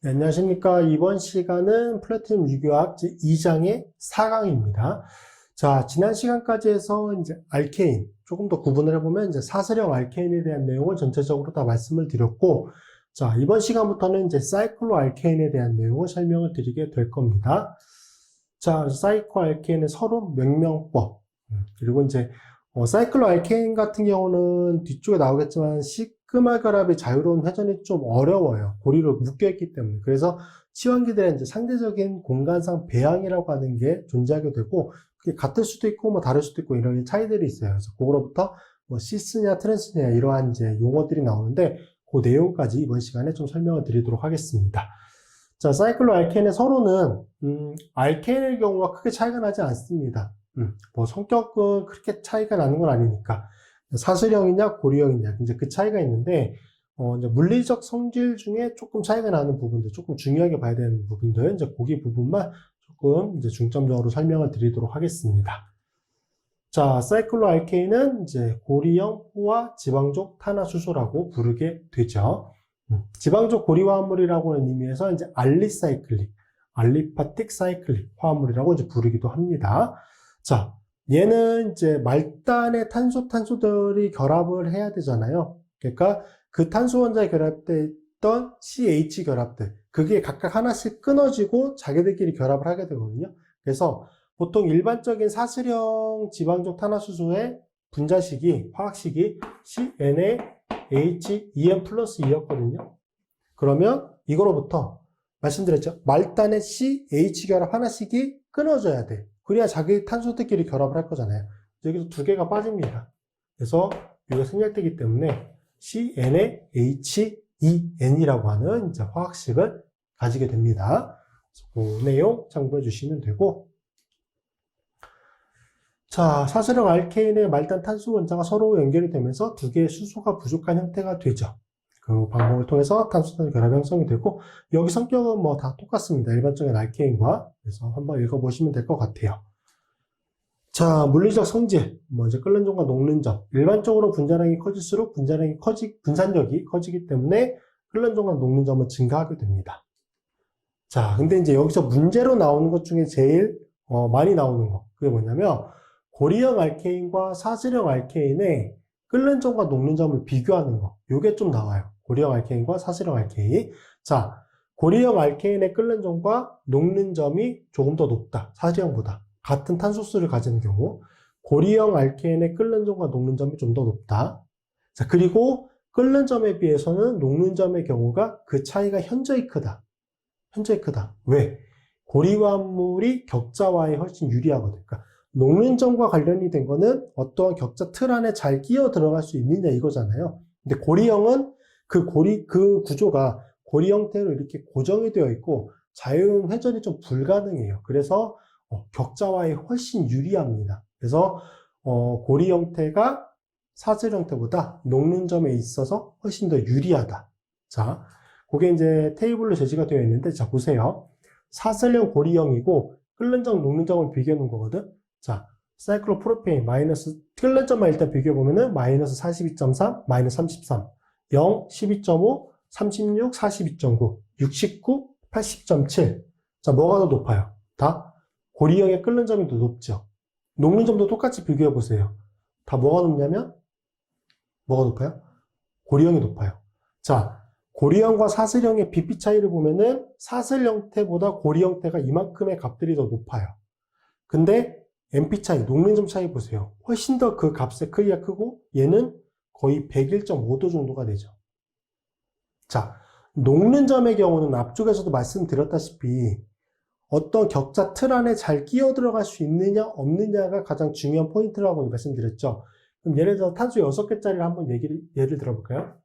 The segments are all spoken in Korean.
네, 안녕하십니까. 이번 시간은 플래티넘 유기화학 제2장의 4강입니다. 자, 지난 시간까지 해서 이제 알케인, 조금 더 구분을 해보면 이제 사슬형 알케인에 대한 내용을 전체적으로 다 말씀을 드렸고, 자, 이번 시간부터는 이제 사이클로 알케인에 대한 내용을 설명을 드리게 될 겁니다. 자, 사이클로 알케인의 서로 명명법, 그리고 이제 사이클로 알케인 같은 경우는 뒤쪽에 나오겠지만 시그마 결합의 자유로운 회전이 좀 어려워요. 고리로 묶여있기 때문에. 그래서 치환기들의 이제 상대적인 공간상 배양이라고 하는 게 존재하게 되고, 그게 같을 수도 있고, 뭐 다를 수도 있고, 이런 차이들이 있어요. 그래서 그거로부터 뭐 시스냐, 트랜스냐, 이러한 이제 용어들이 나오는데, 그 내용까지 이번 시간에 좀 설명을 드리도록 하겠습니다. 자, 사이클로 알케인의 서로는, 알케인의 경우와 크게 차이가 나지 않습니다. 뭐 성격은 그렇게 차이가 나는 건 아니니까. 사슬형이냐, 고리형이냐, 이제 그 차이가 있는데, 이제 물리적 성질 중에 조금 차이가 나는 부분들, 조금 중요하게 봐야 되는 부분들, 이제 거기 부분만 조금 이제 중점적으로 설명을 드리도록 하겠습니다. 자, 사이클로 알케인은 이제 고리형 포화 지방족 탄화수소라고 부르게 되죠. 지방족 고리 화합물이라고 하는 의미에서 이제 알리사이클릭, 알리파틱 사이클릭 화합물이라고 이제 부르기도 합니다. 자, 얘는 이제 말단의 탄소들이 결합을 해야 되잖아요. 그러니까 그 탄소 원자에 결합돼 있던 CH 결합들, 그게 각각 하나씩 끊어지고 자기들끼리 결합을 하게 되거든요. 그래서 보통 일반적인 사슬형 지방족 탄화수소의 분자식이, 화학식이 CNaHEn 플러스 2였거든요. 그러면 이거로부터 말씀드렸죠. 말단의 CH 결합 하나씩이 끊어져야 돼. 그래야 자기 탄소들끼리 결합을 할 거잖아요. 여기서 두 개가 빠집니다. 그래서 이거 생략되기 때문에 CNaHEn이라고 하는 이제 화학식을 가지게 됩니다. 그 내용 참고해 주시면 되고, 자, 사슬형 알케인의 말단 탄소 원자가 서로 연결이 되면서 두 개의 수소가 부족한 형태가 되죠. 그 방법을 통해서 탄소단 결합 형성이 되고, 여기 성격은 뭐 다 똑같습니다. 일반적인 알케인과. 그래서 한번 읽어보시면 될 것 같아요. 자, 물리적 성질, 뭐 이제 끓는 점과 녹는 점. 일반적으로 분자량이 커질수록 분산력이 커지기 때문에 끓는 점과 녹는 점은 증가하게 됩니다. 자, 근데 이제 여기서 문제로 나오는 것 중에 제일 많이 나오는 거. 그게 뭐냐면, 고리형 알케인과 사슬형 알케인의 끓는 점과 녹는 점을 비교하는 거. 요게 좀 나와요. 고리형 알케인과 사슬형 알케인. 자, 고리형 알케인의 끓는 점과 녹는 점이 조금 더 높다. 사슬형보다. 같은 탄소수를 가지는 경우. 고리형 알케인의 끓는 점과 녹는 점이 좀 더 높다. 자, 그리고 끓는 점에 비해서는 녹는 점의 경우가 그 차이가 현저히 크다. 현저히 크다. 왜? 고리화합물이 격자화에 훨씬 유리하거든요. 그러니까 녹는 점과 관련이 된 거는 어떠한 격자 틀 안에 잘 끼어 들어갈 수 있느냐 이거잖아요. 근데 고리형은 그 구조가 고리 형태로 이렇게 고정이 되어 있고 자유로운 회전이 좀 불가능해요. 그래서 격자화에 훨씬 유리합니다. 그래서 고리 형태가 사슬 형태보다 녹는 점에 있어서 훨씬 더 유리하다. 자, 그게 이제 테이블로 제시가 되어 있는데, 자, 보세요. 사슬형 고리형이고 끓는 점, 녹는 점을 비교해 놓은 거거든. 자, 사이클로프로페인 마이너스 끓는 점만 일단 비교해 보면은 마이너스 42.3, 마이너스 33, 0, 12.5, 36, 42.9, 69, 80.7. 자, 뭐가 더 높아요? 다 고리형의 끓는 점이 더 높죠. 녹는 점도 똑같이 비교해 보세요. 다 뭐가 높냐면 뭐가 높아요? 고리형이 높아요. 자, 고리형과 사슬형의 BP 차이를 보면은 사슬 형태보다 고리 형태가 이만큼의 값들이 더 높아요. 근데 MP 차이, 녹는 점 차이 보세요. 훨씬 더 그 값의 크기가 크고 얘는 거의 101.5도 정도가 되죠. 자, 녹는 점의 경우는 앞쪽에서도 말씀드렸다시피 어떤 격자 틀 안에 잘 끼어 들어갈 수 있느냐 없느냐가 가장 중요한 포인트라고 말씀드렸죠. 그럼 예를 들어 탄소 6개짜리를 한번 예를 들어볼까요?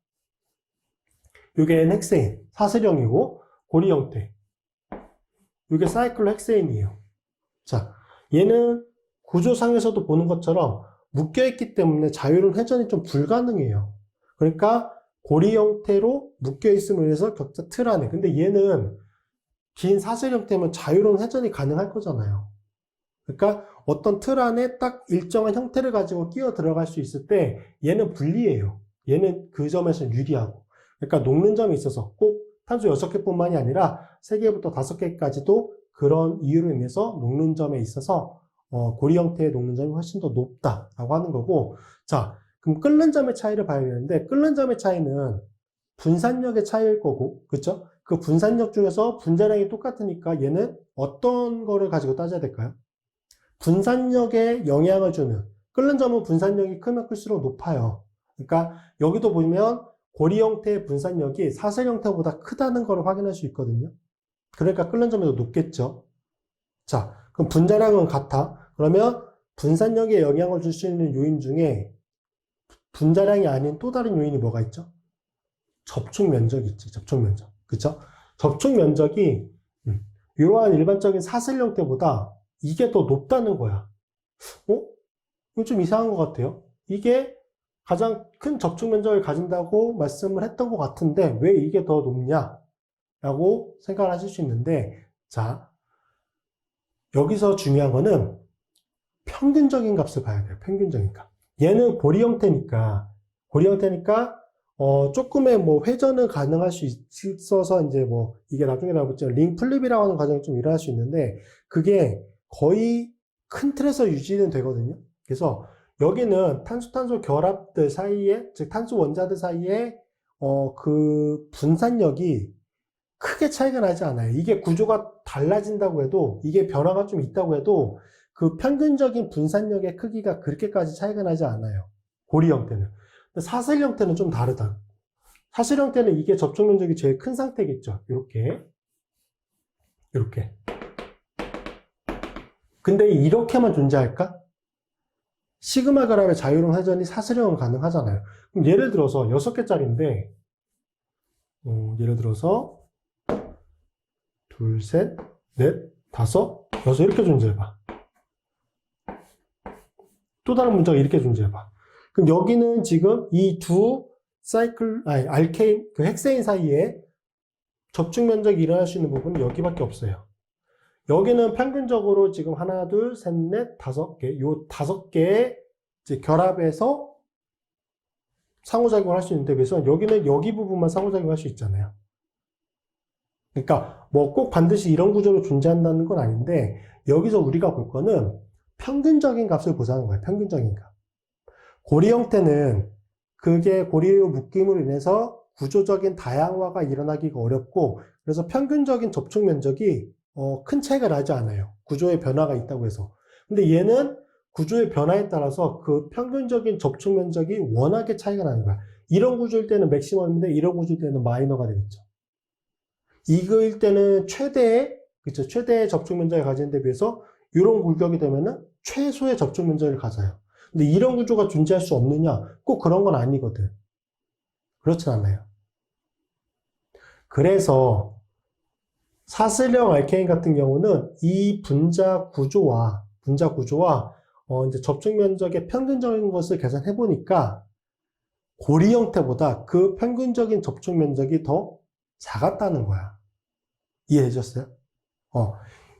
이게 헥세인, 사슬형이고 고리 형태. 이게 사이클로 헥세인이에요. 자, 얘는 구조상에서도 보는 것처럼 묶여있기 때문에 자유로운 회전이 좀 불가능해요. 그러니까 고리 형태로 묶여있음을 위해서 격자 틀 안에. 근데 얘는 긴 사슬 형태면 자유로운 회전이 가능할 거잖아요. 그러니까 어떤 틀 안에 딱 일정한 형태를 가지고 끼어 들어갈 수 있을 때 얘는 불리해요. 얘는 그 점에서 유리하고. 그러니까 녹는 점이 있어서 꼭 탄소 6개뿐만이 아니라 3개부터 5개까지도 그런 이유로 인해서 녹는 점에 있어서 고리 형태의 녹는 점이 훨씬 더 높다라고 하는 거고, 자, 그럼 끓는 점의 차이를 봐야 되는데, 끓는 점의 차이는 분산력의 차이일 거고, 그쵸? 그 분산력 중에서 분자량이 똑같으니까 얘는 어떤 거를 가지고 따져야 될까요? 분산력에 영향을 주는, 끓는 점은 분산력이 크면 클수록 높아요. 그러니까 여기도 보면 고리 형태의 분산력이 사슬 형태보다 크다는 걸 확인할 수 있거든요. 그러니까 끓는 점이 더 높겠죠. 자, 그럼 분자량은 같아. 그러면 분산력에 영향을 줄 수 있는 요인 중에 분자량이 아닌 또 다른 요인이 뭐가 있죠? 접촉 면적이 있지, 접촉 면적. 그쵸? 접촉 면적이, 이러한 일반적인 사슬 형태보다 이게 더 높다는 거야. 이거 좀 이상한 것 같아요. 이게 가장 큰 접촉 면적을 가진다고 말씀을 했던 것 같은데, 왜 이게 더 높냐? 라고 생각을 하실 수 있는데, 자, 여기서 중요한 거는 평균적인 값을 봐야 돼요. 평균적인 값. 얘는 고리 형태니까, 조금의 뭐 회전은 가능할 수 있어서 이제 뭐 이게 나중에 나오겠지만 링 플립이라고 하는 과정이 좀 일어날 수 있는데, 그게 거의 큰 틀에서 유지는 되거든요. 그래서 여기는 탄소 결합들 사이에, 즉 탄소 원자들 사이에 그 분산력이 크게 차이가 나지 않아요. 이게 구조가 달라진다고 해도, 이게 변화가 좀 있다고 해도 그 평균적인 분산력의 크기가 그렇게까지 차이가 나지 않아요. 고리 형태는. 근데 사슬 형태는 좀 다르다. 사슬 형태는 이게 접촉 면적이 제일 큰 상태겠죠. 이렇게. 근데 이렇게만 존재할까? 시그마 결합의 자유로운 회전이 사슬형은 가능하잖아요. 그럼 예를 들어서 6개짜리인데, 예를 들어서 둘, 셋, 넷, 다섯, 여섯 이렇게 존재해봐. 또 다른 문자가 이렇게 존재해봐. 그럼 여기는 지금 이 두 알케인, 그 헥세인 사이에 접촉 면적이 일어날 수 있는 부분은 여기밖에 없어요. 여기는 평균적으로 지금 하나, 둘, 셋, 넷, 5개, 요 5개의 결합해서 상호작용을 할 수 있는데, 그래서 여기는 여기 부분만 상호작용할 수 있잖아요. 그러니까 뭐 꼭 반드시 이런 구조로 존재한다는 건 아닌데, 여기서 우리가 볼 거는 평균적인 값을 보자는 거예요. 평균적인 값. 고리 형태는 그게 고리의 묶임으로 인해서 구조적인 다양화가 일어나기가 어렵고, 그래서 평균적인 접촉 면적이 큰 차이가 나지 않아요. 구조의 변화가 있다고 해서. 근데 얘는 구조의 변화에 따라서 그 평균적인 접촉 면적이 워낙에 차이가 나는 거야. 이런 구조일 때는 맥시멈인데 이런 구조일 때는 마이너가 되겠죠. 이거일 때는 최대의 접촉 면적을 가지는 데 비해서 이런 굴격이 되면은 최소의 접촉 면적을 가져요. 근데 이런 구조가 존재할 수 없느냐? 꼭 그런 건 아니거든. 그렇진 않아요. 그래서 사슬형 알케인 같은 경우는 이 분자 구조와 이제 접촉 면적의 평균적인 것을 계산해 보니까 고리 형태보다 그 평균적인 접촉 면적이 더 작았다는 거야. 이해해줬어요?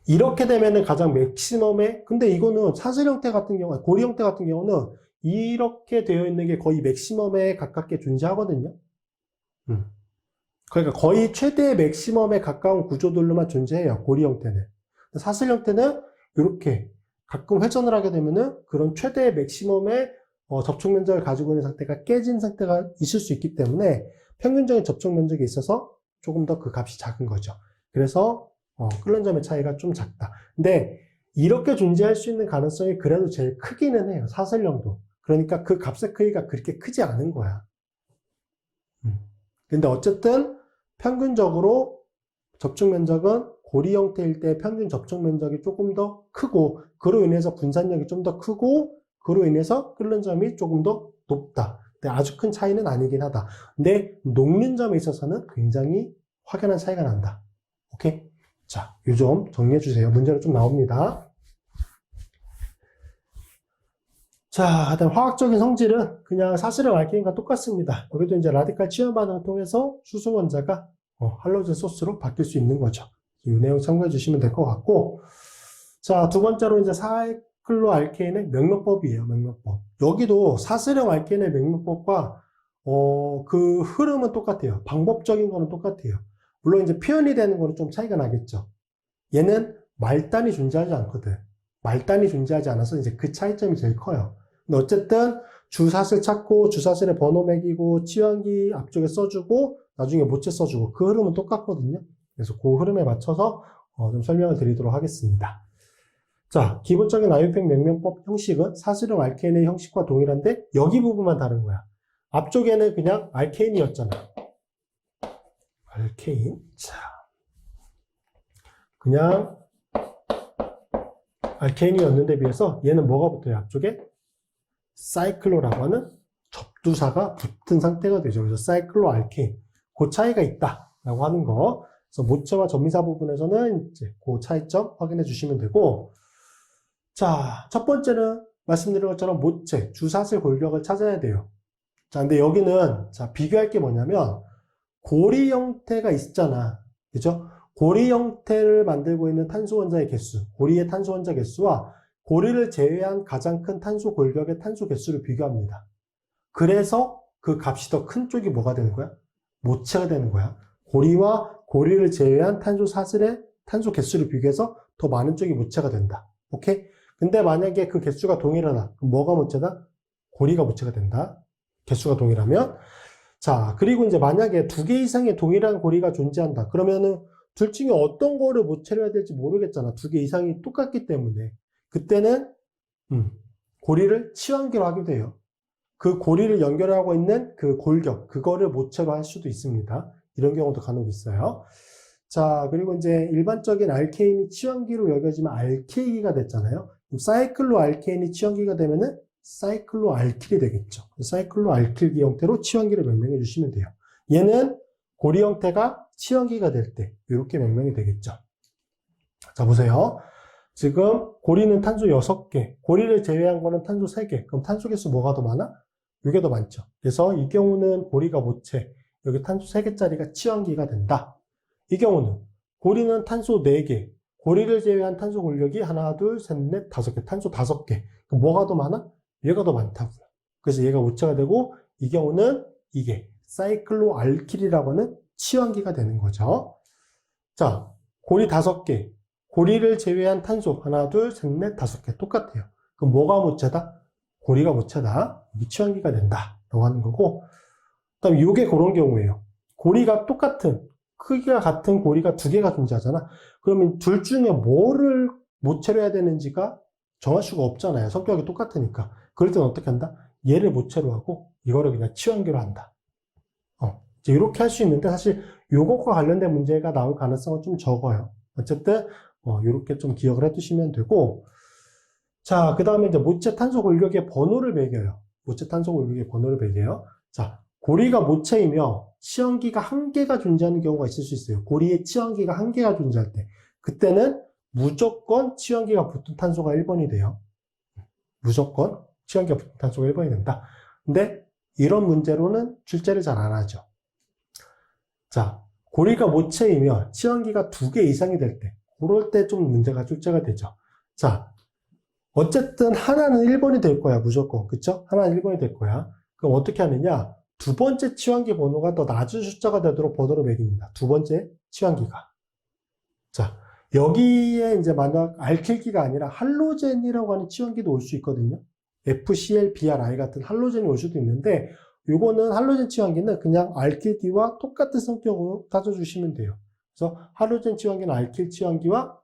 이렇게 되면은 가장 맥시멈의, 근데 이거는 사슬 형태 같은 경우, 고리 형태 같은 경우는 이렇게 되어 있는 게 거의 맥시멈에 가깝게 존재하거든요. 그러니까 거의 최대의 맥시멈에 가까운 구조들로만 존재해요. 고리 형태는. 사슬 형태는 이렇게 가끔 회전을 하게 되면은 그런 최대의 맥시멈의 접촉 면적을 가지고 있는 상태가 깨진 상태가 있을 수 있기 때문에 평균적인 접촉 면적이 있어서 조금 더 그 값이 작은 거죠. 그래서 끓는 점의 차이가 좀 작다. 근데 이렇게 존재할 수 있는 가능성이 그래도 제일 크기는 해요. 사슬형도. 그러니까 그 값의 크기가 그렇게 크지 않은 거야. 근데 어쨌든 평균적으로 접촉 면적은 고리 형태일 때 평균 접촉 면적이 조금 더 크고, 그로 인해서 분산력이 좀 더 크고, 그로 인해서 끓는 점이 조금 더 높다. 근데 아주 큰 차이는 아니긴 하다. 근데 녹는 점에 있어서는 굉장히 확연한 차이가 난다. 오케이? 자, 요 점 정리해 주세요. 문제로 좀 나옵니다. 자, 일단 화학적인 성질은 그냥 사슬형 알케인과 똑같습니다. 여기도 이제 라디칼 치환 반응을 통해서 수소 원자가 할로젠 소스로 바뀔 수 있는 거죠. 이 내용 참고해 주시면 될 것 같고, 자, 두 번째로 이제 사이클로 알케인의 명명법이에요. 명명법. 여기도 사슬형 알케인의 명명법과 그 흐름은 똑같아요. 방법적인 거는 똑같아요. 물론 이제 표현이 되는 거는 좀 차이가 나겠죠. 얘는 말단이 존재하지 않거든. 말단이 존재하지 않아서 이제 그 차이점이 제일 커요. 근데 어쨌든 주사슬 찾고 주사슬에 번호 매기고 치환기 앞쪽에 써주고 나중에 모체 써주고 그 흐름은 똑같거든요. 그래서 그 흐름에 맞춰서 좀 설명을 드리도록 하겠습니다. 자, 기본적인 아유팩 명명법 형식은 사슬형 알케인의 형식과 동일한데 여기 부분만 다른 거야. 앞쪽에는 그냥 알케인이었잖아. 알케인. 자, 그냥 알케인이었는데 비해서 얘는 뭐가 붙어요? 앞쪽에 사이클로라고 하는 접두사가 붙은 상태가 되죠. 그래서 사이클로 알케인. 그 차이가 있다라고 하는 거. 그래서 모체와 전미사 부분에서는 이제 그 차이점 확인해 주시면 되고, 자, 첫 번째는 말씀드린 것처럼 모체, 주사슬 골격을 찾아야 돼요. 자, 근데 여기는 자, 비교할 게 뭐냐면 고리 형태가 있잖아. 그죠? 고리 형태를 만들고 있는 탄소 원자의 개수, 고리의 탄소 원자 개수와 고리를 제외한 가장 큰 탄소 골격의 탄소 개수를 비교합니다. 그래서 그 값이 더 큰 쪽이 뭐가 되는 거야? 모체가 되는 거야. 고리와 고리를 제외한 탄소 사슬의 탄소 개수를 비교해서 더 많은 쪽이 모체가 된다. 오케이? 근데 만약에 그 개수가 동일하다. 그럼 뭐가 모체다? 고리가 모체가 된다. 개수가 동일하면. 자, 그리고 이제 만약에 두 개 이상의 동일한 고리가 존재한다. 그러면은 둘 중에 어떤 거를 모체로 해야 될지 모르겠잖아. 두 개 이상이 똑같기 때문에. 그때는 고리를 치환기로 하게 돼요. 그 고리를 연결하고 있는 그 골격, 그거를 모체로 할 수도 있습니다. 이런 경우도 간혹 있어요. 자, 그리고 이제 일반적인 알케인이 치환기로 여겨지면 알케이기가 됐잖아요. 사이클로 알케인이 치환기가 되면은 사이클로 알킬이 되겠죠. 사이클로 알킬기 형태로 치환기를 명명해 주시면 돼요. 얘는 고리 형태가 치환기가 될 때 이렇게 명명이 되겠죠. 자, 보세요. 지금 고리는 탄소 6개, 고리를 제외한 거는 탄소 3개. 그럼 탄소 개수 뭐가 더 많아? 이게 더 많죠. 그래서 이 경우는 고리가 모체, 여기 탄소 3개짜리가 치환기가 된다. 이 경우는 고리는 탄소 4개, 고리를 제외한 탄소 골격이 하나, 둘, 셋, 넷, 5개, 탄소 5개. 그럼 뭐가 더 많아? 얘가 더 많다고요. 그래서 얘가 모체가 되고 이 경우는 이게 사이클로 알킬이라고 하는 치환기가 되는 거죠. 자, 고리 5개, 고리를 제외한 탄소 하나, 둘, 셋, 넷, 5개 똑같아요. 그럼 뭐가 모체다? 고리가 모체다. 여기 치환기가 된다. 라고 하는 거고, 그 다음에 이게 그런 경우예요. 고리가 똑같은, 크기가 같은 고리가 2개가 존재하잖아. 그러면 둘 중에 뭐를 모체로 해야 되는지가 정할 수가 없잖아요. 성격이 똑같으니까. 그럴 때는 어떻게 한다? 얘를 모체로 하고 이거를 그냥 치환기로 한다. 이제 이렇게 할 수 있는데 사실 요것과 관련된 문제가 나올 가능성은 좀 적어요. 어쨌든 이렇게 좀 기억을 해두시면 되고, 자, 그 다음에 이제 모체 탄소 골격의 번호를 매겨요. 모체 탄소 골격의 번호를 매겨요. 자, 고리가 모체이며 치환기가 1개가 존재하는 경우가 있을 수 있어요. 고리에 치환기가 1개가 존재할 때. 그때는 무조건 치환기가 붙은 탄소가 1번이 돼요. 무조건 치환기가 붙은 탄소가 1번이 된다. 근데 이런 문제로는 출제를 잘 안 하죠. 자, 고리가 모체이며 치환기가 2개 이상이 될 때, 그럴 때 좀 문제가 출제가 되죠. 자, 어쨌든 하나는 1번이 될 거야, 무조건. 그쵸? 하나는 1번이 될 거야. 그럼 어떻게 하느냐? 두 번째 치환기 번호가 더 낮은 숫자가 되도록 번호를 매깁니다. 두 번째 치환기가. 자, 여기에 이제 만약 알킬기가 아니라 할로젠이라고 하는 치환기도 올 수 있거든요. FCl, BrI 같은 할로젠이 올 수도 있는데, 요거는 할로젠 치환기는 그냥 알킬기와 똑같은 성격으로 따져주시면 돼요. 그래서 할로젠 치환기는 알킬 치환기와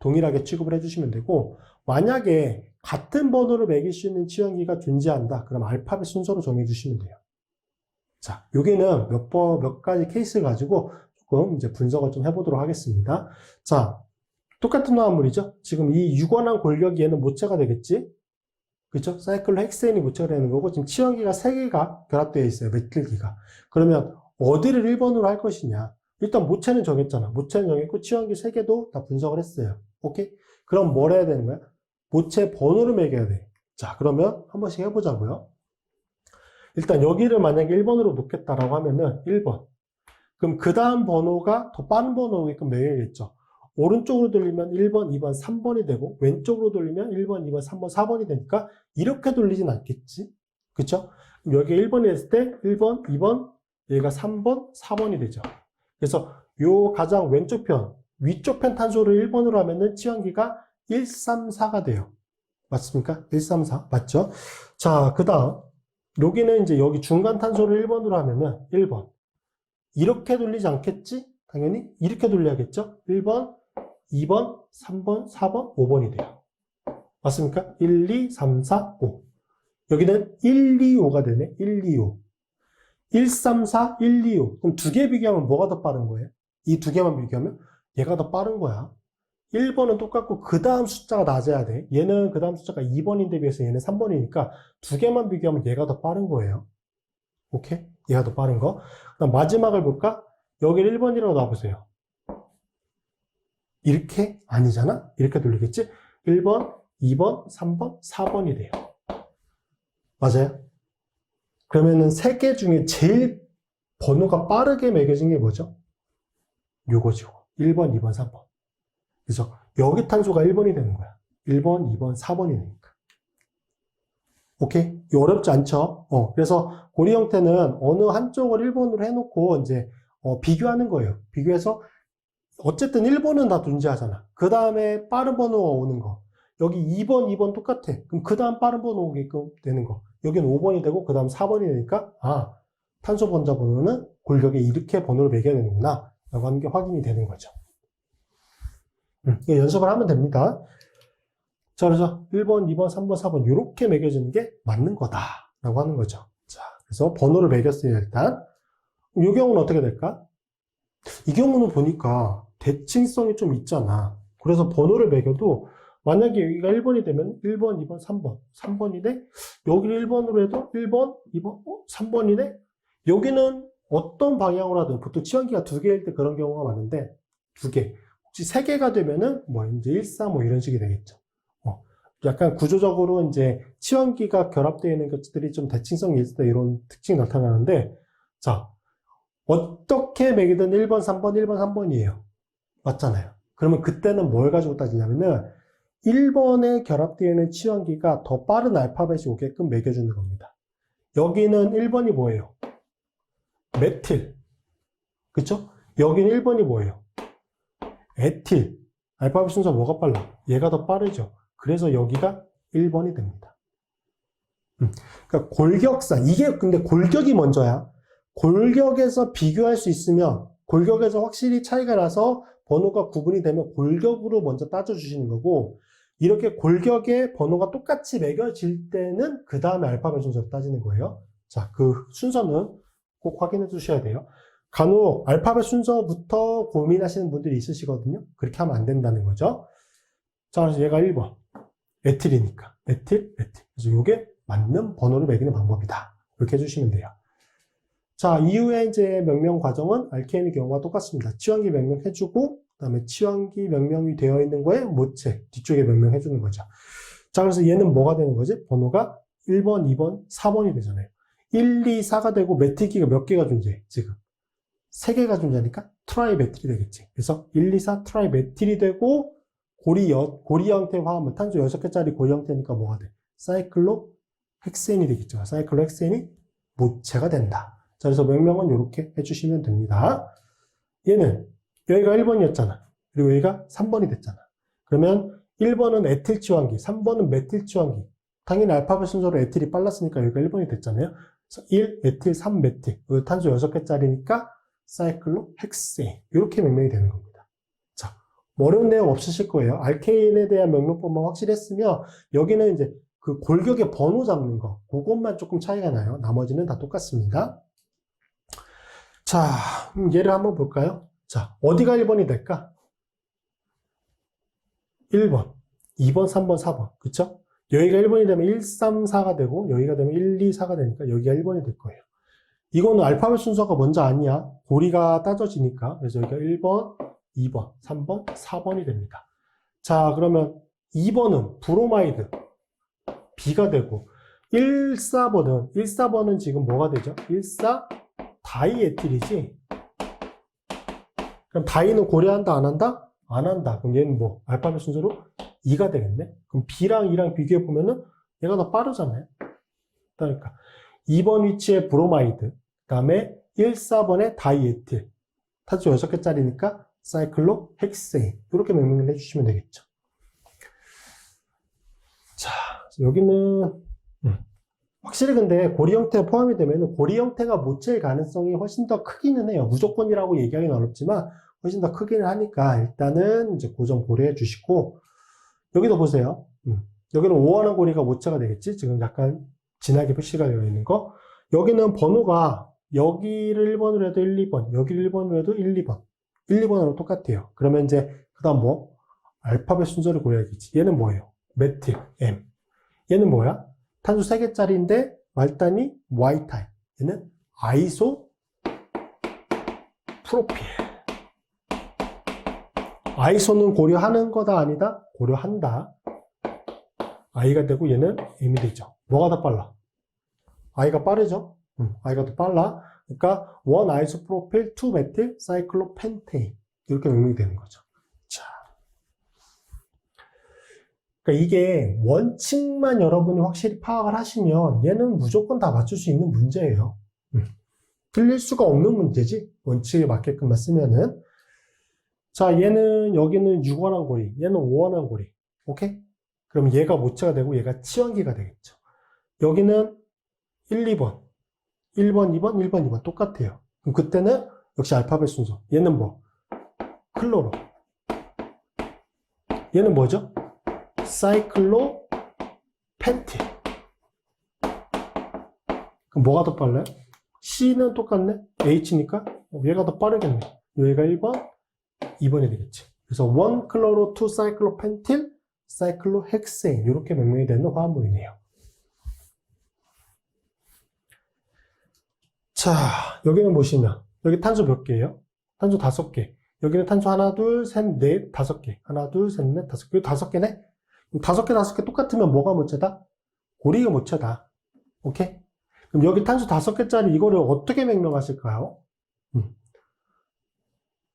동일하게 취급을 해주시면 되고, 만약에 같은 번호를 매길 수 있는 치환기가 존재한다. 그럼 알파벳 순서로 정해주시면 돼요. 자, 여기는 몇 가지 케이스를 가지고 조금 이제 분석을 좀 해보도록 하겠습니다. 자, 똑같은 화합물이죠. 지금 이 유관한 골격이 얘는 모체가 되겠지? 그렇죠? 사이클로 헥세인이 모체가 되는 거고, 지금 치환기가 3개가 결합되어 있어요. 메틸기가. 그러면 어디를 1번으로 할 것이냐? 일단 모체는 정했잖아. 모체는 정했고, 치환기 3개도 다 분석을 했어요. 오케이? 그럼 뭘 해야 되는 거야? 모체 번호를 매겨야 돼. 자, 그러면 한 번씩 해보자고요. 일단 여기를 만약에 1번으로 놓겠다라고 하면은 1번. 그럼 그 다음 번호가 더 빠른 번호게끔 매겨야겠죠. 오른쪽으로 돌리면 1번, 2번, 3번이 되고, 왼쪽으로 돌리면 1번, 2번, 3번, 4번이 되니까 이렇게 돌리진 않겠지? 그쵸? 그럼 여기 1번이 됐을 때 1번, 2번, 얘가 3번, 4번이 되죠. 그래서 요 가장 왼쪽 편, 위쪽 편 탄소를 1번으로 하면은 치환기가 134가 돼요. 맞습니까? 134. 맞죠? 자, 그 다음. 여기는 이제 여기 중간 탄소를 1번으로 하면은 1번. 이렇게 돌리지 않겠지? 당연히 이렇게 돌려야겠죠? 1번, 2번, 3번, 4번, 5번이 돼요. 맞습니까? 1, 2, 3, 4, 5. 여기는 1, 2, 5가 되네. 1, 2, 5. 1, 3, 4, 1, 2, 5. 그럼 두 개 비교하면 뭐가 더 빠른 거예요? 이 두 개만 비교하면 얘가 더 빠른 거야. 1번은 똑같고 그 다음 숫자가 낮아야 돼. 얘는 그 다음 숫자가 2번인데 비해서 얘는 3번이니까 두 개만 비교하면 얘가 더 빠른 거예요. 오케이? 얘가 더 빠른 거. 그다음 마지막을 볼까? 여기를 1번이라고 놔보세요. 이렇게? 아니잖아? 이렇게 돌리겠지? 1번, 2번, 3번, 4번이 돼요. 맞아요? 그러면은 세 개 중에 제일 번호가 빠르게 매겨진 게 뭐죠? 요거죠. 1번, 2번, 3번. 그죠? 여기 탄소가 1번이 되는 거야. 1번, 2번, 4번이 되니까. 오케이? 어렵지 않죠? 그래서 고리 형태는 어느 한쪽을 1번으로 해놓고 이제 비교하는 거예요. 비교해서 어쨌든 1번은 다 존재하잖아. 그 다음에 빠른 번호가 오는 거. 여기 2번, 2번 똑같아. 그럼 그 다음 빠른 번호 오게끔 되는 거. 여기는 5번이 되고 그 다음 4번이 되니까 탄소 번자 번호는 골격에 이렇게 번호를 매겨야 되는구나 라고 하는 게 확인이 되는 거죠. 연습을 하면 됩니다. 자, 그래서 1번, 2번, 3번, 4번 이렇게 매겨지는 게 맞는 거다라고 하는 거죠. 자, 그래서 번호를 매겼어요, 일단. 이 경우는 어떻게 될까? 이 경우는 보니까 대칭성이 좀 있잖아. 그래서 번호를 매겨도 만약에 여기가 1번이 되면 1번, 2번, 3번, 3번이네? 여기를 1번으로 해도 1번, 2번, 3번이네? 여기는 어떤 방향으로 하든 보통 치환기가 두 개일 때 그런 경우가 많은데 두 개. 혹시 세 개가 되면은 이제 1, 4 이런 식이 되겠죠. 약간 구조적으로 이제 치환기가 결합되어 있는 것들이 좀 대칭성이 있을 때 이런 특징이 나타나는데 자, 어떻게 매기든 1번, 3번, 1번, 3번이에요. 맞잖아요. 그러면 그때는 뭘 가지고 따지냐면은 1번에 결합되어 있는 치환기가 더 빠른 알파벳이 오게끔 매겨주는 겁니다. 여기는 1번이 뭐예요? 메틸. 그쵸? 여기는 1번이 뭐예요? 에틸. 알파벳 순서 뭐가 빨라? 얘가 더 빠르죠. 그래서 여기가 1번이 됩니다. 그러니까 골격상, 이게 근데 골격이 먼저야. 골격에서 비교할 수 있으면, 골격에서 확실히 차이가 나서 번호가 구분이 되면 골격으로 먼저 따져주시는 거고, 이렇게 골격에 번호가 똑같이 매겨질 때는 그 다음에 알파벳 순서로 따지는 거예요. 자, 그 순서는 꼭 확인해 주셔야 돼요. 간혹 알파벳 순서부터 고민하시는 분들이 있으시거든요. 그렇게 하면 안 된다는 거죠. 자, 그래서 얘가 1번. 에틸이니까. 에틸. 그래서 이게 맞는 번호를 매기는 방법이다. 이렇게 해주시면 돼요. 자, 이후에 이제 명명 과정은 알케인의 경우와 똑같습니다. 치환기 명명해주고, 그 다음에 치환기 명명이 되어 있는 거에 모체, 뒤쪽에 명명해주는 거죠. 자, 그래서 얘는 뭐가 되는 거지? 번호가 1번, 2번, 4번이 되잖아요. 1, 2, 4가 되고 메틸기가 몇 개가 존재해, 지금? 3개가 존재하니까 트라이메틸이 되겠지. 그래서 1, 2, 4 트라이메틸이 되고, 고리 형태 화합물, 탄소 6개짜리 고리 형태니까 뭐가 돼? 사이클로 헥센이 되겠죠. 사이클로 헥센이 모체가 된다. 자, 그래서 명명은 이렇게 해주시면 됩니다. 얘는 여기가 1번이었잖아. 그리고 여기가 3번이 됐잖아. 그러면 1번은 에틸 치환기, 3번은 메틸 치환기. 당연히 알파벳 순서로 에틸이 빨랐으니까 여기가 1번이 됐잖아요. 그래서 1 에틸, 3 메틸. 여기 탄소 6개짜리니까 사이클로 헥센. 이렇게 명명이 되는 겁니다. 자, 어려운 내용 없으실 거예요. 알케인에 대한 명명법만 확실했으면 여기는 이제 그 골격의 번호 잡는 거, 그것만 조금 차이가 나요. 나머지는 다 똑같습니다. 자, 얘를 한번 볼까요? 자, 어디가 1번이 될까? 1번, 2번, 3번, 4번. 그쵸? 여기가 1번이 되면 1, 3, 4가 되고, 여기가 되면 1, 2, 4가 되니까 여기가 1번이 될 거예요. 이거는 알파벳 순서가 먼저 아니야. 고리가 따져지니까. 그래서 여기가 1번, 2번, 3번, 4번이 됩니다. 자, 그러면 2번은 브로마이드, B가 되고, 1,4번은 지금 뭐가 되죠? 1,4 다이에틸이지? 그럼 다이는 고려한다, 안 한다? 안 한다. 그럼 얘는 뭐? 알파벳 순서로 2가 되겠네? 그럼 B랑 2랑 비교해보면은 얘가 더 빠르잖아요? 그러니까 2번 위치에 브로마이드, 그 다음에 1, 4번에 다이에틸. 탄소 6개짜리니까 사이클로헥세인. 이렇게 명명을 해주시면 되겠죠. 자, 여기는 확실히 근데 고리 형태가 포함이 되면 고리 형태가 모체일 가능성이 훨씬 더 크기는 해요. 무조건이라고 얘기하기는 어렵지만 훨씬 더 크기는 하니까 일단은 이제 그 점 고려해 주시고, 여기도 보세요. 여기는 5원한 고리가 모체가 되겠지. 지금 약간 진하게 표시가 되어 있는 거. 여기는 번호가 여기를 1번으로 해도 1, 2번, 여기를 1번으로 해도 1, 2번, 1, 2번으로 똑같아요. 그러면 이제 그 다음 뭐? 알파벳 순서를 고려해야겠지. 얘는 뭐예요? 메틸, M. 얘는 뭐야? 탄소 3개짜리인데 말단이 Y타입. 얘는 아이소 프로필. 아이소는 고려하는 거다 아니다? 고려한다. I가 되고 얘는 M이 되죠. 뭐가 더 빨라? I가 빠르죠? I가 더 빨라. 그러니까 1 아이소 프로필, 2 메틸, 사이클로펜테인. 이렇게 명명이 되는 거죠. 자. 그러니까 이게 원칙만 여러분이 확실히 파악을 하시면 얘는 무조건 다 맞출 수 있는 문제예요. 틀릴 수가 없는 문제지. 원칙에 맞게끔만 쓰면은. 자, 얘는 여기는 6원한 고리, 얘는 5원한 고리. 오케이? 그럼 얘가 모체가 되고 얘가 치환기가 되겠죠. 여기는 1, 2번, 1번, 2번, 1번, 2번 똑같아요. 그럼 그때는 역시 알파벳 순서. 얘는 뭐? 클로로. 얘는 뭐죠? 사이클로 펜틸. 그럼 뭐가 더 빨라요? C는 똑같네? H니까 얘가 더 빠르겠네. 얘가 1번, 2번이 되겠지. 그래서 1 클로로 2 사이클로 펜틸, 사이클로 헥세인. 이렇게 명명이 되는 화합물이네요. 자, 여기는 보시면 여기 탄소 몇 개예요? 탄소 5개. 여기는 탄소 하나, 둘, 셋, 넷, 5개. 하나, 둘, 셋, 넷, 5개. 5개네? 5개, 5개 똑같으면 뭐가 모체다? 고리가 모체다. 오케이? 그럼 여기 탄소 5개짜리 이거를 어떻게 명명하실까요?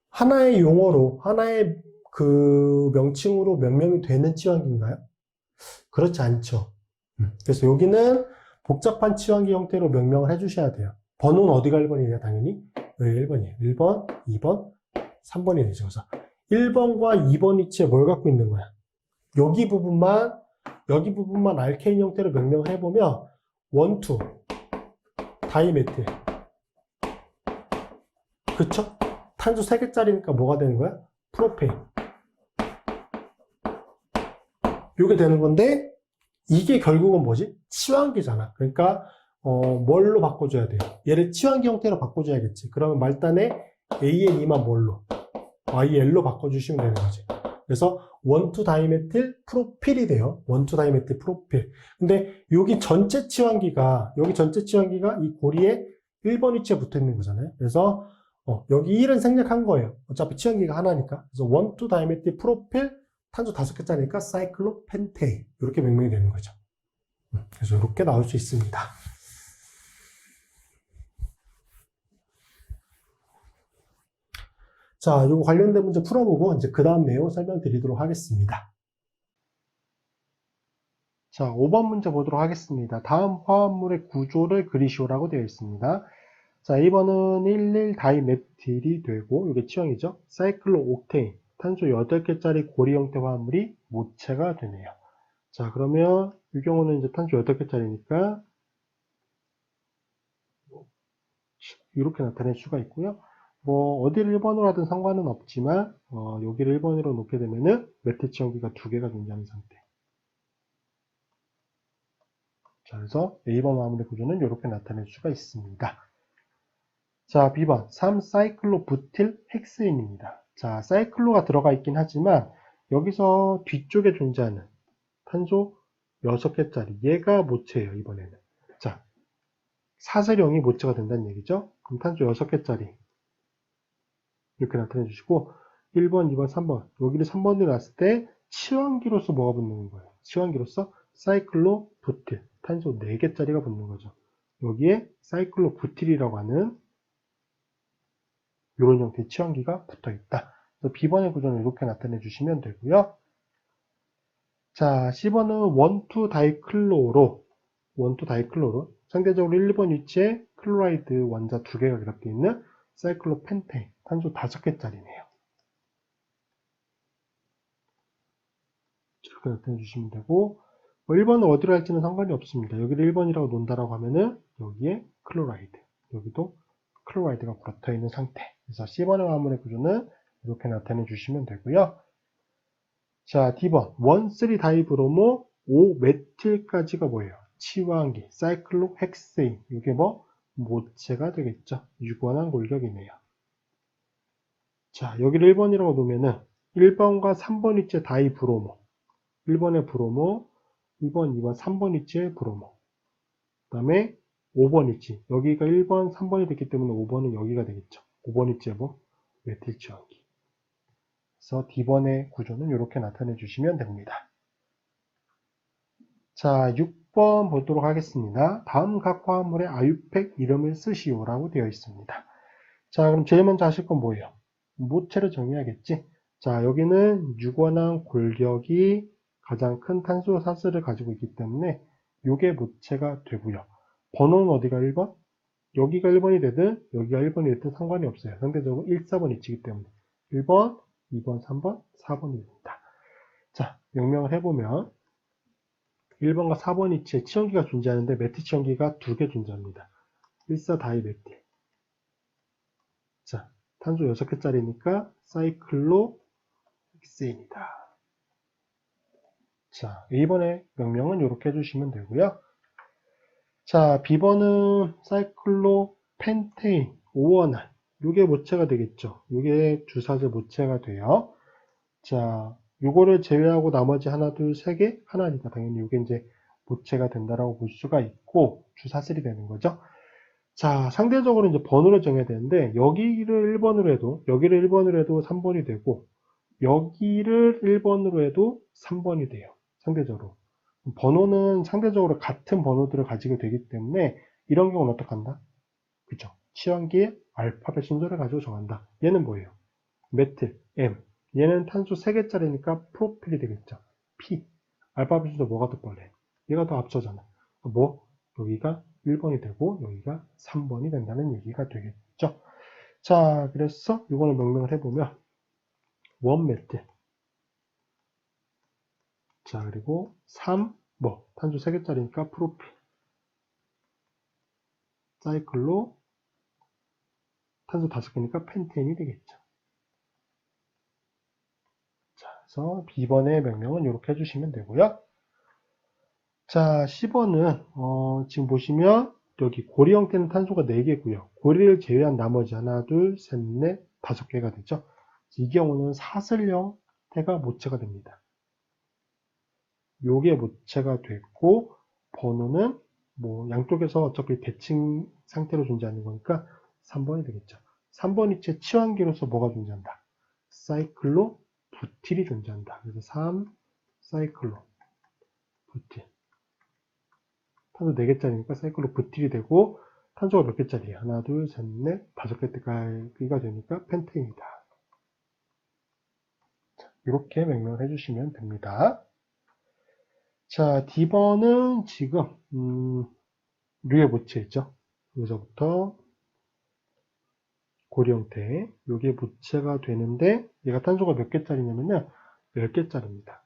하나의 용어로, 하나의 그 명칭으로 명명이 되는 치환기인가요? 그렇지 않죠. 그래서 여기는 복잡한 치환기 형태로 명명을 해주셔야 돼요. 번호는 어디가 1번이냐, 당연히? 여기 1번이에요. 1번, 2번, 3번이 되죠. 그래서 1번과 2번 위치에 뭘 갖고 있는 거야? 여기 부분만 알케인 형태로 명명을 해보면 1, 2, 다이메틸. 그쵸? 탄소 3개짜리니까 뭐가 되는 거야? 프로페인. 요게 되는 건데, 이게 결국은 뭐지? 치환기잖아. 그러니까, 뭘로 바꿔줘야 돼요? 얘를 치환기 형태로 바꿔줘야겠지. 그러면 말단에 ANE만 뭘로? IL로 바꿔주시면 되는 거지. 그래서 1, 2 다이메틸 프로필이 돼요. 1, 2 다이메틸 프로필. 근데 여기 전체 치환기가 이 고리에 1번 위치에 붙어 있는 거잖아요. 그래서 여기 1은 생략한 거예요. 어차피 치환기가 하나니까. 그래서 1, 2 다이메틸 프로필, 탄소 5개짜리니까 사이클로펜테인. 이렇게 명명이 되는 거죠. 그래서 이렇게 나올 수 있습니다. 자, 요거 관련된 문제 풀어보고 이제 그 다음 내용 설명드리도록 하겠습니다. 자, 5번 문제 보도록 하겠습니다. 다음 화합물의 구조를 그리시오라고 되어 있습니다. 자, 2번은 11 다이메틸이 되고, 이게 치형이죠. 사이클로 옥테인, 탄소 8개짜리 고리 형태 화합물이 모체가 되네요. 자, 그러면 이 경우는 이제 탄소 8개짜리니까 이렇게 나타낼 수가 있고요. 뭐 어디를 1번으로 하든 상관은 없지만 여기를 1번으로 놓게 되면은 메틸 치환기가 2개가 존재하는 상태. 자, 그래서 A번 화합물의 구조는 이렇게 나타낼 수가 있습니다. 자, B번 3사이클로부틸 헥세인입니다. 자, 사이클로가 들어가 있긴 하지만 여기서 뒤쪽에 존재하는 탄소 6개짜리 얘가 모체예요. 이번에는. 자, 사세령이 모체가 된다는 얘기죠. 그럼 탄소 6개짜리 이렇게 나타내 주시고 1번, 2번, 3번 여기를 3번으로 놨을 때 치환기로서 뭐가 붙는 거예요? 치환기로서 사이클로부틸 탄소 4개짜리가 붙는 거죠. 여기에 사이클로부틸이라고 하는 이런 형태의 치환기가 붙어 있다. 그래서 B번의 구조는 이렇게 나타내 주시면 되고요. 자, C번은 1, 2 다이클로로 상대적으로 1번 위치에 클로라이드 원자 2개가 결합되어 있는 사이클로펜테인 탄소 5개짜리네요. 이렇게 나타내 주시면 되고, 뭐 1번을 어디로 할지는 상관이 없습니다. 여기를 1번이라고 놓는다라고 하면은 여기에 클로라이드, 여기도 클로라이드가 붙어 있는 상태. 그래서 C번의 화물의 구조는 이렇게 나타내 주시면 되고요. 자, D번 1,3-다이브로모 5메틸까지가 뭐예요? 치환기, 사이클로헥세인. 이게 뭐 모체가 되겠죠. 유관한 골격이네요. 자, 여기를 1번이라고 놓으면은 1번과 3번 위치에 다이브로모, 1번의 브로모, 1번, 2번, 3번 위치에 브로모. 그 다음에 5번 위치. 여기가 1번, 3번이 됐기 때문에 5번은 여기가 되겠죠. 5번 위치에 뭐 메틸 치환기. 그래서 D번의 구조는 이렇게 나타내 주시면 됩니다. 자, 6번 보도록 하겠습니다. 다음 각 화합물의 아유팩 이름을 쓰시오라고 되어 있습니다. 자, 그럼 제일 먼저 하실 건 뭐예요? 모체를 정의하겠지. 자, 여기는 유관한 골격이 가장 큰 탄소 사슬을 가지고 있기 때문에 이게 모체가 되고요. 번호는 어디가 1번? 여기가 1번이 되든 여기가 1번이 됐든 상관이 없어요. 상대적으로 1, 4번 위치이기 때문에 1번, 2번, 3번, 4번이 됩니다. 자, 명명을 해보면 1번과 4번 위치에 치연기가 존재하는데 메틸 치연기가 2개 존재합니다. 1,4-다이메틸. 자, 탄소 6개짜리니까 사이클로헥세인이다. 자, A번의 명명은 이렇게 해주시면 되고요. 자, B번은 사이클로펜테인, 5원한. 이게 모체가 되겠죠. 이게 주사제 모체가 돼요. 자, 요거를 제외하고 나머지 하나, 둘, 세 개? 하나니까 당연히 이게 이제 모체가 된다라고 볼 수가 있고, 주사슬이 되는 거죠. 자, 상대적으로 이제 번호를 정해야 되는데, 여기를 1번으로 해도, 여기를 1번으로 해도 3번이 되고, 여기를 1번으로 해도 3번이 돼요. 상대적으로. 번호는 상대적으로 같은 번호들을 가지게 되기 때문에, 이런 경우는 어떻게 한다? 그죠? 치환기의 알파벳 순서를 가지고 정한다. 얘는 뭐예요? 메틸, M. 얘는 탄소 3개짜리니까 프로필이 되겠죠. P. 알파벳 순서 뭐가 더 빨래? 얘가 더 앞서잖아. 뭐? 여기가 1번이 되고 여기가 3번이 된다는 얘기가 되겠죠. 자, 그래서 이거를 명명을 해보면 원메틸. 자, 그리고 3, 뭐 탄소 3개짜리니까 프로필. 사이클로 탄소 5개니까 펜테인이 되겠죠. 자, 그래서 B번의 명명은 이렇게 해주시면 되고요. 자, 10번은 지금 보시면 여기 고리 형태는 탄소가 4개고요. 고리를 제외한 나머지 하나, 둘, 셋, 넷, 5개가 되죠. 이 경우는 사슬 형태가 모체가 됩니다. 요게 모체가 됐고 번호는 뭐 양쪽에서 어차피 대칭 상태로 존재하는 거니까 3번이 되겠죠. 3번 위치에 치환기로서 뭐가 존재한다? 사이클로 부틸이 존재한다. 그래서 3 사이클로 부틸. 탄소 4개짜리니까 사이클로 부틸이 되고 탄소가 몇 개짜리예요? 하나, 둘, 셋, 넷, 5개까지가 되니까 펜테인이다. 이렇게 명명을 해주시면 됩니다. 자, D번은 지금 류의 모체있죠. 여기서부터 고리 형태, 이게 모체가 되는데 얘가 탄소가 몇 개짜리냐면요 10개짜리입니다.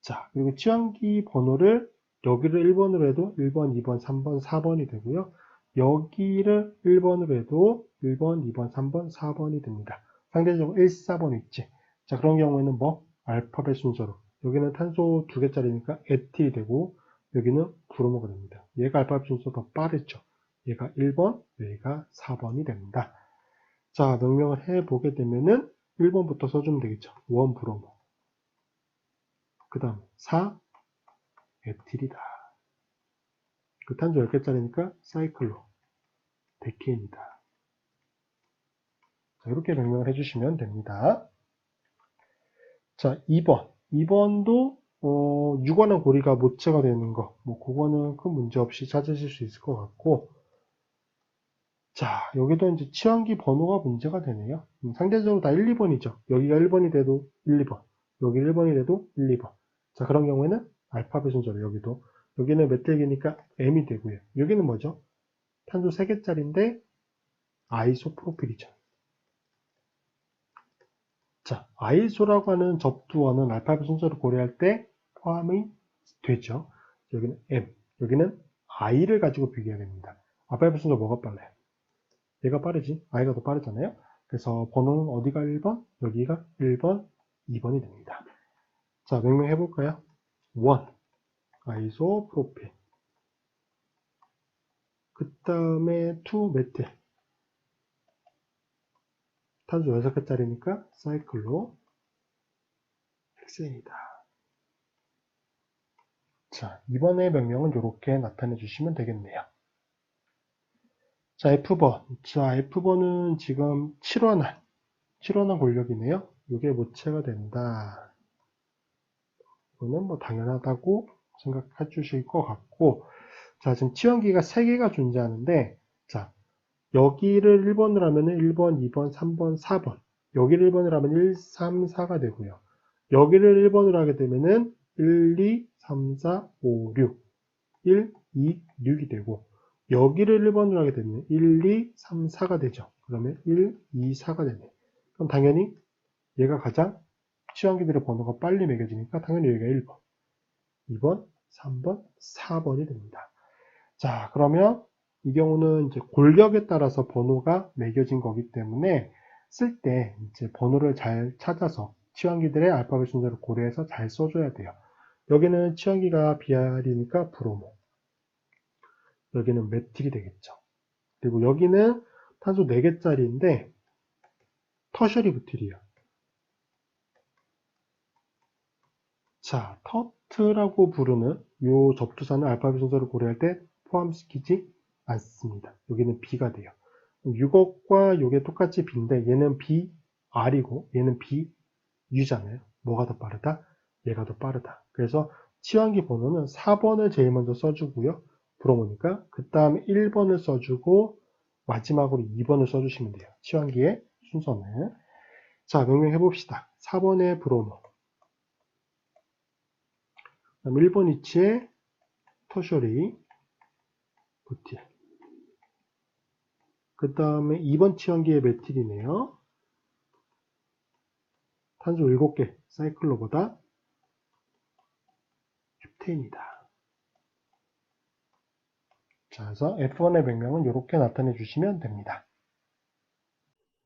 자, 그리고 치환기 번호를 여기를 1번으로 해도 1번, 2번, 3번, 4번이 되고요. 여기를 1번으로 해도 1번, 2번, 3번, 4번이 됩니다. 상대적으로 1, 4번 있지. 자, 그런 경우에는 뭐 알파벳 순서로 여기는 탄소 2개짜리니까 에틸이 되고 여기는 브로모가 됩니다. 얘가 알파벳 순서 더 빠르죠. 얘가 1번, 얘가 4번이 됩니다. 자, 명명을 해보게 되면은 1번부터 써주면 되겠죠. 1 브로모. 그 다음 4 에틸이다. 그 탄소 10개짜리니까 사이클로 데케인이다. 자, 이렇게 명명을 해주시면 됩니다. 자, 2번. 2번도 유관한 고리가 모체가 되는 거, 뭐 그거는 큰 문제 없이 찾으실 수 있을 것 같고, 자, 여기도 이제 치환기 번호가 문제가 되네요. 상대적으로 다 1, 2번이죠. 여기가 1번이 돼도 1, 2번, 여기 1번이 돼도 1, 2번. 자, 그런 경우에는 알파벳 순서로 여기도, 여기는 메틸기니까 M이 되고요. 여기는 뭐죠? 탄소 3개짜리인데 아이소프로필이죠. 자, 아이소라고 하는 접두어는 알파벳 순서를 고려할 때 포함이 되죠. 여기는 M, 여기는 I를 가지고 비교해야 됩니다. 알파벳 순서 뭐가 빨라요? 얘가 빠르지. I가 더 빠르잖아요. 그래서 번호는 어디가 1번? 여기가 1번, 2번이 됩니다. 자, 명명해 볼까요? 1. 아이소프로필. 그 다음에 2. 메틸. 탄소 6개짜리니까 사이클로 헥센이다. 자, 이번의 명령은 이렇게 나타내 주시면 되겠네요. 자, F번. 자, F번은 지금 7원한 권력이네요. 이게 모체가 된다. 이거는 뭐 당연하다고 생각해 주실 것 같고, 자, 지금 치환기가 3개가 존재하는데, 자, 여기를 1번으로 하면은 1번, 2번, 3번, 4번. 여기를 1번으로 하면 1, 3, 4가 되고요. 여기를 1번으로 하게 되면은 1, 2, 3, 4, 5, 6. 1, 2, 6이 되고, 여기를 1번으로 하게 되면 1, 2, 3, 4가 되죠. 그러면 1, 2, 4가 되네. 그럼 당연히 얘가 가장 치환기들의 번호가 빨리 매겨지니까 당연히 여기가 1번, 2번, 3번, 4번이 됩니다. 자, 그러면 이 경우는 이제 골격에 따라서 번호가 매겨진 거기 때문에 쓸 때 이제 번호를 잘 찾아서 치환기들의 알파벳 순서를 고려해서 잘 써줘야 돼요. 여기는 치환기가 BR이니까 브로모. 여기는 메틸이 되겠죠. 그리고 여기는 탄소 4개짜리인데 터셔리 부틸이에요. 자, 터트라고 부르는 이 접두사는 알파벳 순서를 고려할 때 포함시키지 않습니다. 여기는 B가 돼요. 이것과 이게 똑같이 B인데 얘는 BR이고 얘는 BU잖아요. 뭐가 더 빠르다? 얘가 더 빠르다. 그래서 치환기 번호는 4번을 제일 먼저 써주고요. 브로모니까 그 다음에 1번을 써주고 마지막으로 2번을 써주시면 돼요. 치환기의 순서는. 자, 명명해 봅시다. 4번의 브로모, 그다음 1번 위치에 터셔리 부틸, 그 다음에 2번 치환기의 메틸이네요. 탄소 7개 사이클로보다 큐테인이다. 자, 그래서 F1의 명명은 이렇게 나타내 주시면 됩니다.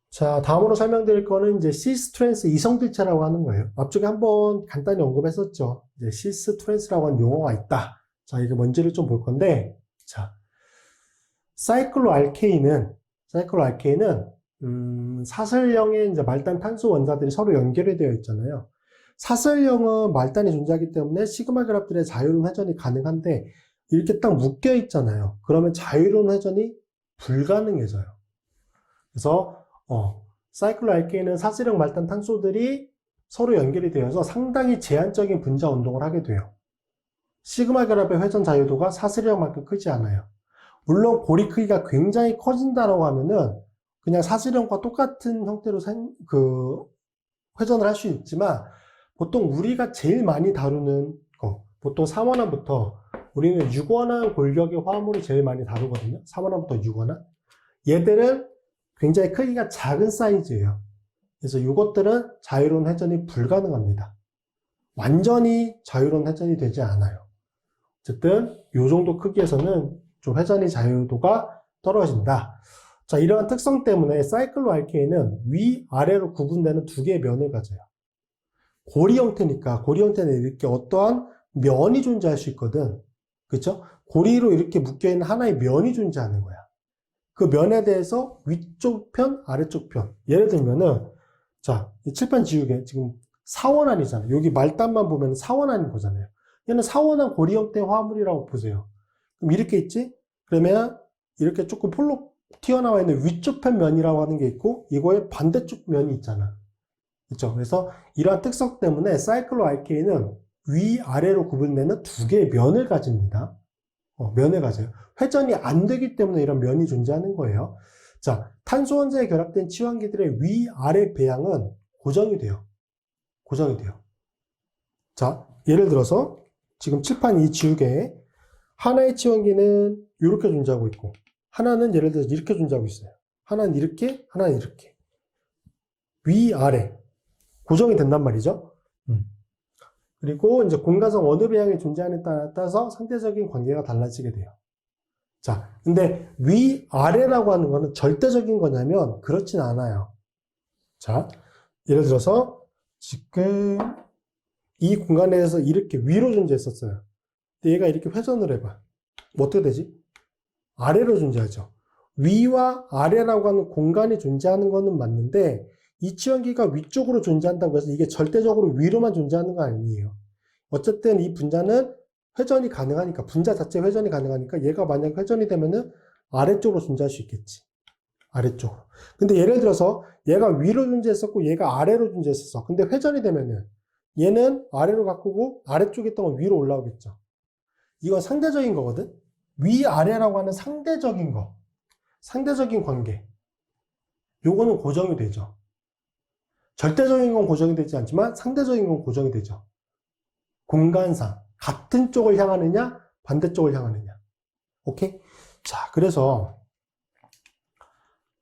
자, 다음으로 설명드릴 거는 이제 시스트랜스 이성질체라고 하는 거예요. 앞쪽에 한번 간단히 언급했었죠. 이제 시스트랜스라고 하는 용어가 있다. 자, 이게 뭔지를 좀 볼 건데, 자, 사이클로알케인은 사슬형의 이제 말단 탄소 원자들이 서로 연결이 되어 있잖아요. 사슬형은 말단이 존재하기 때문에 시그마 결합들의 자유로운 회전이 가능한데 이렇게 딱 묶여 있잖아요. 그러면 자유로운 회전이 불가능해져요. 그래서 사이클로알케인은 사슬형 말단 탄소들이 서로 연결이 되어서 상당히 제한적인 분자 운동을 하게 돼요. 시그마 결합의 회전 자유도가 사슬형만큼 크지 않아요. 물론 고리 크기가 굉장히 커진다라고 하면은 그냥 사슬형과 똑같은 형태로 회전을 할 수 있지만 보통 우리가 제일 많이 다루는 거, 보통 3원환부터 우리는 6원환 골격의 화합물을 제일 많이 다루거든요. 3원환부터 6원환. 얘들은 굉장히 크기가 작은 사이즈예요. 그래서 이것들은 자유로운 회전이 불가능합니다. 완전히 자유로운 회전이 되지 않아요. 어쨌든 이 정도 크기에서는 좀 회전의 자유도가 떨어진다. 자, 이러한 특성 때문에 사이클로알케인은 위아래로 구분되는 두 개의 면을 가져요. 고리 형태니까 고리 형태는 이렇게 어떠한 면이 존재할 수 있거든. 그렇죠? 고리로 이렇게 묶여있는 하나의 면이 존재하는 거야. 그 면에 대해서 위쪽 편, 아래쪽 편. 예를 들면은 자, 이 칠판 지우개 지금 사원환이잖아요. 여기 말단만 보면 사원환인 거잖아요. 얘는 사원환 고리 형태의 화합물이라고 보세요. 그럼 이렇게 있지? 그러면 이렇게 조금 폴록 튀어나와 있는 위쪽 편 면이라고 하는 게 있고 이거의 반대쪽 면이 있잖아. 그렇죠? 그래서 이러한 특성 때문에 사이클로알케인은 위아래로 구분되는 두 개의 면을 가집니다. 면을 가져요. 회전이 안 되기 때문에 이런 면이 존재하는 거예요. 자, 탄소 원자에 결합된 치환기들의 위아래 배양은 고정이 돼요. 자, 예를 들어서 지금 칠판 이 지우개에 하나의 치환기는 이렇게 존재하고 있고 하나는 예를 들어서 이렇게 존재하고 있어요. 하나는 이렇게, 하나는 이렇게. 위아래. 고정이 된단 말이죠. 그리고 이제 공간상 어느 배양이 존재하느냐에 따라서 상대적인 관계가 달라지게 돼요. 자, 근데 위아래라고 하는 거는 절대적인 거냐면 그렇진 않아요. 자, 예를 들어서 지금 이 공간에서 이렇게 위로 존재했었어요. 근데 얘가 이렇게 회전을 해봐. 뭐 어떻게 되지? 아래로 존재하죠. 위와 아래라고 하는 공간이 존재하는 거는 맞는데 이 치환기가 위쪽으로 존재한다고 해서 이게 절대적으로 위로만 존재하는 거 아니에요. 어쨌든 이 분자는 회전이 가능하니까, 분자 자체 회전이 가능하니까 얘가 만약 회전이 되면은 아래쪽으로 존재할 수 있겠지. 아래쪽으로. 근데 예를 들어서 얘가 위로 존재했었고 얘가 아래로 존재했었어. 근데 회전이 되면은 얘는 아래로 바꾸고 아래쪽에 있던 건 위로 올라오겠죠. 이건 상대적인 거거든. 위아래라고 하는 상대적인 거. 상대적인 관계. 요거는 고정이 되죠. 절대적인 건 고정이 되지 않지만 상대적인 건 고정이 되죠. 공간상 같은 쪽을 향하느냐 반대쪽을 향하느냐. 오케이? 자, 그래서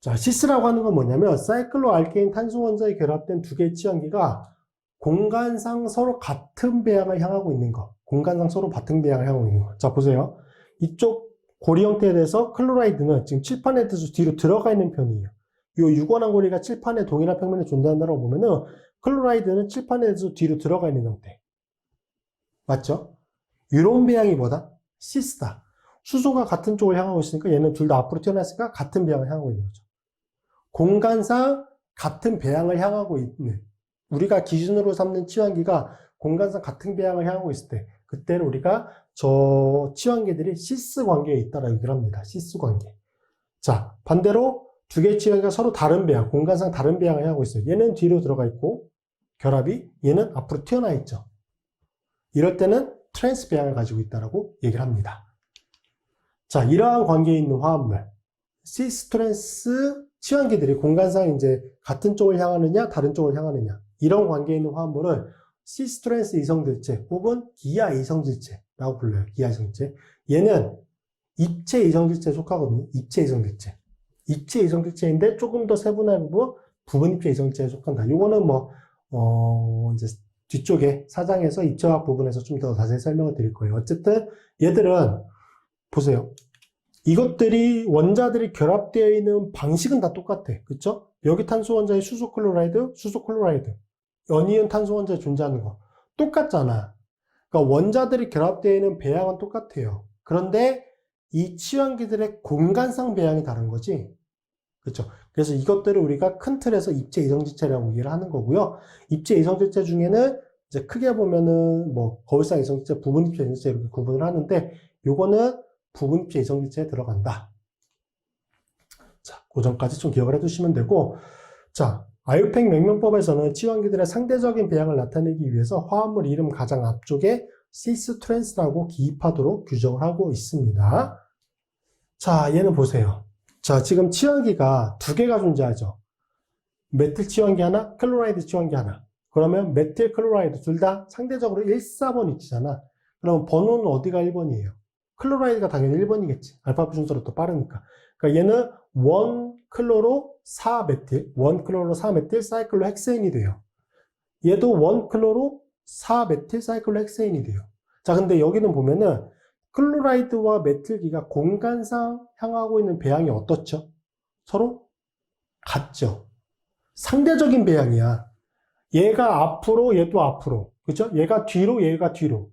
자, 시스라고 하는 건 뭐냐면 사이클로알케인 탄소 원자에 결합된 두 개의 치환기가 공간상 서로 같은 배양을 향하고 있는 거. 공간상 서로 같은 배양을 향하고 있는 거. 자, 보세요. 이쪽 고리 형태에 대해서 클로라이드는 지금 칠판에 대해서 뒤로 들어가 있는 편이에요. 이 유관한 고리가 칠판의 동일한 평면에 존재한다고 보면은 클로라이드는 칠판에 대해서 뒤로 들어가 있는 형태. 맞죠? 이런 배양이 뭐다? 시스다. 수소가 같은 쪽을 향하고 있으니까 얘는 둘 다 앞으로 튀어나왔으니까 같은 배양을 향하고 있는 거죠. 공간상 같은 배양을 향하고 있는, 우리가 기준으로 삼는 치환기가 공간상 같은 배양을 향하고 있을 때 그때는 우리가 저 치환기들이 시스 관계에 있다라고 얘기를 합니다. 시스 관계. 자, 반대로 두 개의 치환기가 서로 다른 배양, 공간상 다른 배양을 향하고 있어요. 얘는 뒤로 들어가 있고 결합이 얘는 앞으로 튀어나와 있죠. 이럴 때는 트랜스 배양을 가지고 있다라고 얘기를 합니다. 자, 이러한 관계에 있는 화합물, 시스 트랜스 치환기들이 공간상 이제 같은 쪽을 향하느냐, 다른 쪽을 향하느냐, 이런 관계에 있는 화합물을 시스 트랜스 이성질체 혹은 기아 이성질체라고 불러요. 기아 이성질체. 얘는 입체 이성질체에 속하거든요. 입체 이성질체. 입체 이성질체인데 조금 더 세분화해보면 부분 입체 이성질체에 속한다. 요거는 이제 뒤쪽에 사장에서 입체화학 부분에서 좀 더 자세히 설명을 드릴 거예요. 어쨌든 얘들은 보세요. 이것들이 원자들이 결합되어 있는 방식은 다 똑같아. 그쵸? 여기 탄소 원자에 수소 클로라이드, 연이은 탄소 원자에 존재하는 거 똑같잖아. 그러니까 원자들이 결합되어 있는 배양은 똑같아요. 그런데 이 치환기들의 공간상 배양이 다른 거지. 그렇죠? 그래서 이것들을 우리가 큰 틀에서 입체 이성질체라고 얘기를 하는 거고요. 입체 이성질체 중에는 이제 크게 보면은 거울상 이성질체, 부분 입체 이성질체 이렇게 구분을 하는데 요거는 부분 입체 이성질체에 들어간다. 자, 그 전까지 좀 기억을 해두시면 되고, 자, 아유팽 명명법에서는 치환기들의 상대적인 배양을 나타내기 위해서 화합물 이름 가장 앞쪽에 시스 트랜스라고 기입하도록 규정을 하고 있습니다. 자, 얘는 보세요. 자, 지금 치환기가 두 개가 존재하죠. 메틸 치환기 하나, 클로라이드 치환기 하나. 그러면 메틸, 클로라이드 둘 다 상대적으로 1, 4번 위치잖아. 그럼 번호는 어디가 1번이에요? 클로라이드가 당연히 1번이겠지. 알파벳 순서로 또 빠르니까. 그러니까 얘는 1클로로 4메틸, 1클로로 4메틸 사이클로 헥세인이 돼요. 얘도 1클로로 4메틸 사이클로 헥세인이 돼요. 자, 근데 여기는 보면은 클로라이드와 메틸기가 공간상 향하고 있는 배양이 어떻죠? 서로 같죠? 상대적인 배양이야. 얘가 앞으로, 얘도 앞으로. 그죠? 얘가 뒤로, 얘가 뒤로.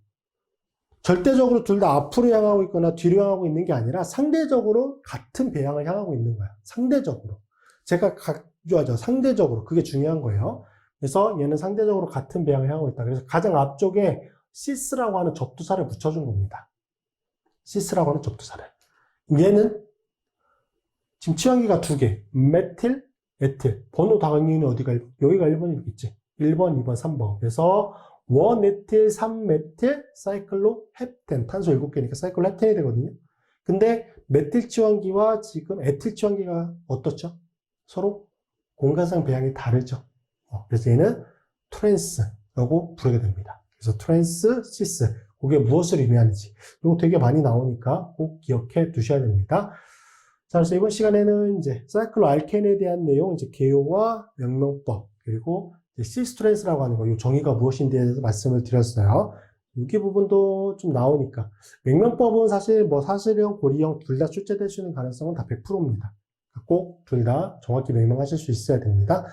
절대적으로 둘 다 앞으로 향하고 있거나 뒤로 향하고 있는 게 아니라 상대적으로 같은 배양을 향하고 있는 거야. 상대적으로. 제가 강조하죠. 상대적으로. 그게 중요한 거예요. 그래서 얘는 상대적으로 같은 배양을 향하고 있다. 그래서 가장 앞쪽에 시스라고 하는 접두사를 붙여준 겁니다. 시스라고 하는 접두사를. 얘는 지금 치환기가 두 개. 메틸, 에틸. 번호 당연히 어디가, 여기가 1번이겠지. 1번, 2번, 3번. 그래서 1에틸, 3메틸, 사이클로 헵텐. 탄소 7개니까 사이클로 헵텐이 되거든요. 근데 메틸 치환기와 지금 에틸 치환기가 어떻죠? 서로 공간상 배양이 다르죠. 그래서 얘는 트랜스라고 부르게 됩니다. 그래서 트랜스, 시스. 그게 무엇을 의미하는지. 이거 되게 많이 나오니까 꼭 기억해 두셔야 됩니다. 자, 그래서 이번 시간에는 이제 사이클로 알케인에 대한 내용, 이제 개요와 명명법, 그리고 C 스트레스라고 하는 거, 이 정의가 무엇인지에 대해서 말씀을 드렸어요. 여기 부분도 좀 나오니까 맹명법은 사실 뭐 사실형, 고리형 둘 다 출제될 수 있는 가능성은 다 100%입니다. 꼭 둘 다 정확히 명명하실 수 있어야 됩니다.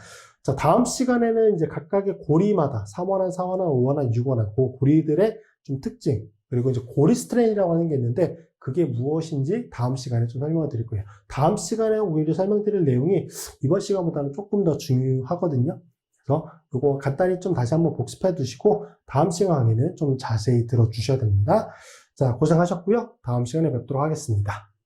자, 다음 시간에는 이제 각각의 고리마다 3원한, 4원한, 5원한, 6원한 그 고리들의 좀 특징, 그리고 이제 고리 스트레인이라고 하는 게 있는데 그게 무엇인지 다음 시간에 좀 설명을 드릴 거예요. 다음 시간에 오히려 설명드릴 내용이 이번 시간보다는 조금 더 중요하거든요. 그래서 이거 간단히 좀 다시 한번 복습해 두시고 다음 시간에는 좀 자세히 들어주셔야 됩니다. 자, 고생하셨고요. 다음 시간에 뵙도록 하겠습니다.